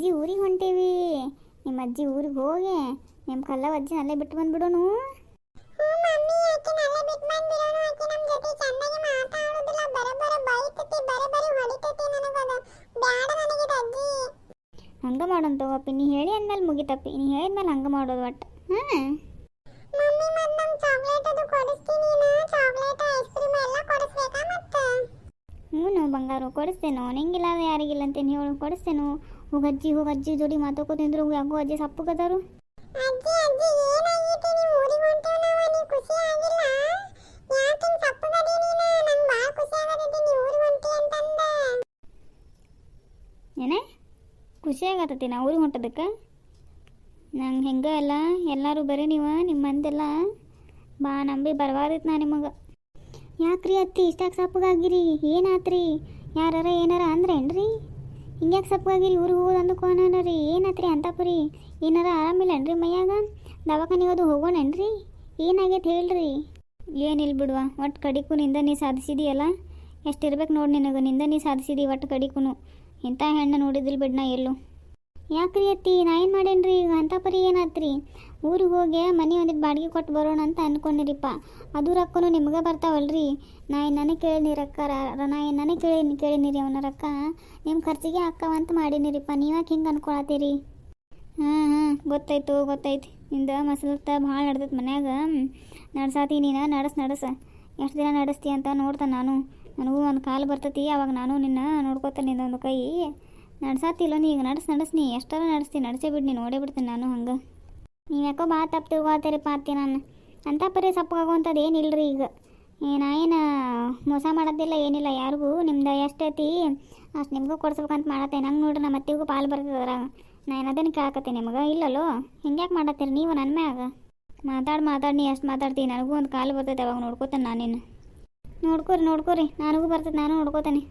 ಅಜ್ಜಿ ಊರಿಗೆ ಹೊಂಟೇವಿ. ನಿಮ್ಮ ಅಜ್ಜಿ ಊರಿಗೆ ಹೋಗಿ ನಿಮ್ಮ ಕಲ್ಲ ಅಜ್ಜಿ ಅಲ್ಲೇ ಬಿಟ್ಟು ಬಂದ್ಬಿಡೋನು. ಹಂಗೆ ಮಾಡೋಣ ತಗೋಪಿ, ನೀ ಹೇಳಿ ಅಂದ್ಮೇಲೆ ಮುಗಿತಪ್ಪಿ. ನೀ ಹೇಳಿದ್ಮೇಲೆ ಹಂಗೆ ಮಾಡೋದು ಒಟ್ಟು. ಹಾಂ ಹ್ಞೂ ಬಂಗಾರು ಕೊಡಿಸ್ತೇನೋ, ನಿಂಗಿಲ್ಲ ಯಾರಿಗಿಲ್ಲ ಅಂತೇನು ಹೇಳು, ಕೊಡಿಸ್ತೇನೋ. ಹೋಗಜ್ಜಿ ಜೋಡಿ ಮಾತಾಡ್ಕೋತಿಂದ್ರು ಯಾಕೋ ಅಜ್ಜಿ ಸಪ್ಪಗದಾರು. ಏನೇ ಖುಷಿ ಆಗತ್ತತಿ ನಾ ಊರಿಗೆ ಹೊಂಟದಕ್ಕೆ? ನಂಗೆ ಹೆಂಗೆ ಅಲ್ಲ, ಎಲ್ಲರೂ ಬರೀ ನೀವು ನಿಮ್ಮ ಮಂದೆಲ್ಲ ಬಾ ನಂಬಿ ಬರಬಾರ್ದಿತ್ತು ನಾ ನಿಮಗೆ. ಯಾಕ್ರಿ ಅತ್ತಿ ಇಷ್ಟಾಗಿ ಸಪ್ಪಗಾಗಿರಿ? ಏನಾತ್ರಿ? ಯಾರಾರ ಏನಾರ ಅಂದ್ರೇನ್ರಿ? ಹಿಂಗ್ಯಾಕೆ ಸಪ್ಪಗಾಗಿರಿ? ಊರಿಗೆ ಹೋಗೋದು ಅಂದ್ಕೋಣ ರೀ. ಏನಾತ್ರಿ ಅಂತಪ್ರಿ? ಏನಾರ ಆರಾಮಿಲ್ಲನ್ರಿ ಮೈಯಾಗ? ದವಾಖಾನೆ ಹೋದು ಹೋಗೋಣನ್ರಿ? ಏನಾಗೈತೆ ಹೇಳ್ರಿ? ಏನಿಲ್ಲ ಬಿಡುವ, ಒಟ್ಟು ಕಡಿಕು ನಿಂದ ನೀ ಸಾಧಿಸಿದೀಯಲ್ಲ, ಎಷ್ಟಿರ್ಬೇಕು ನೋಡಿ ನಿನಗೆ. ನಿಂದ ನೀ ಸಾಧಿಸಿದಿ ಒಟ್ಟು ಕಡಿಕು. ಇಂಥ ಹೆಣ್ಣು ನೋಡಿದಿಲ್ಲ ಬಿಡ್ನ ಎಲ್ಲೂ. ಯಾಕ್ರಿ ಅತ್ತಿ ನಾ ಏನು ಮಾಡೇನ್ರಿ ಈಗ? ಅಂಥ ಪರಿ ಏನಾತ್ರಿ? ಊರಿಗೆ ಹೋಗಿ ಮನೆ ಒಂದಿಟ್ಟು ಬಾಡಿಗೆ ಕೊಟ್ಟು ಬರೋಣ ಅಂತ ಅಂದ್ಕೊಂಡಿರಿಪ್ಪ. ಅದು ರೊಕ್ಕನು ನಿಮ್ಗೆ ಬರ್ತಾವಲ್ರಿ. ನನಗೆ ಕೇಳಿನಿ ರೊಕ್ಕ, ನನಗೆ ಕೇಳಿನಿರಿ ಅವನ ರೊಕ್ಕ ನಿಮ್ಮ ಖರ್ಚಿಗೆ ಅಕ್ಕವಂತ ಮಾಡೀನಿರಿಪ್ಪ. ನೀವ್ಯಾಕೆ ಹಿಂಗೆ ಅನ್ಕೊಳತ್ತೀರಿ? ಹಾಂ ಗೊತ್ತಾಯ್ತು. ನಿಂದ ಮಸಲತ್ತ ಭಾಳ ನಡ್ದೈತೆ ಮನ್ಯಾಗ. ನಡ್ಸಾತಿ ನೀನು, ನಡಸ ಎಷ್ಟು ದಿನ ನಡೆಸ್ತಿ ಅಂತ ನೋಡ್ತಾನೆ ನಾನು. ನನಗೂ ಒಂದು ಕಾಲು ಬರ್ತೈತಿ, ಅವಾಗ ನಾನು ನಿನ್ನ ನೋಡ್ಕೋತಾನೆ. ನಿಂದೊಂದು ಕೈ ನಡ್ಸಾತಿಲ್ಲ ನೀ. ಈಗ ನಡ್ಸ್ ನೀ ಎಷ್ಟಾರ ನಡೆಸ್ತೀನಿ, ನಡ್ಸೇ ಬಿಡು ನೀನು, ಓಡೇ ಬಿಡ್ತೀನಿ ನಾನು. ಹಂಗೆ ನೀವು ಯಾಕೋ ಭಾಳ ತಪ್ಪು ತಿಳ್ಕೊಳ್ತೀರಿಪ್ಪ ಅತ್ತಿ. ನಾನು ಅಂಥ ಪರಿ ಸಪ್ಪಗಾಗುವಂಥದ್ದು ಏನಿಲ್ಲರಿ ಈಗ. ಏನು ಮೋಸ ಮಾಡೋದಿಲ್ಲ ಏನಿಲ್ಲ ಯಾರಿಗೂ. ನಿಮ್ದು ಎಷ್ಟೈತಿ ಅಷ್ಟು ನಿಮಗೂ ಕೊಡ್ಸ್ಬೇಕಂತ ಮಾಡತ್ತೆ. ನಂಗೆ ನೋಡ್ರಿ ನಮ್ಮ ಅತ್ತಿಗೂ ಪಾಲು ಬರ್ತದರ. ನಾನು ಅದನ್ನು ಕೇಳಕತ್ತೀನಿ ನಿಮಗೆ. ಇಲ್ಲಲ್ಲೋ ಹಿಂಗ್ಯಾಕೆ ಮಾಡತ್ತೀರಿ ನೀವು ನನ್ನ ಮ್ಯಾಗ? ಮಾತಾಡಿ ನೀ ಎಷ್ಟು ಮಾತಾಡ್ತೀನಿ. ನನಗೂ ಒಂದು ಕಾಲು ಬರ್ತೈತೆ, ಅವಾಗ ನೋಡ್ಕೋತೇನೆ ನಾನೇನು. ನೋಡ್ಕೋರಿ ನನಗೂ ಬರ್ತೈತೆ, ನಾನು ನೋಡ್ಕೋತೇನೆ.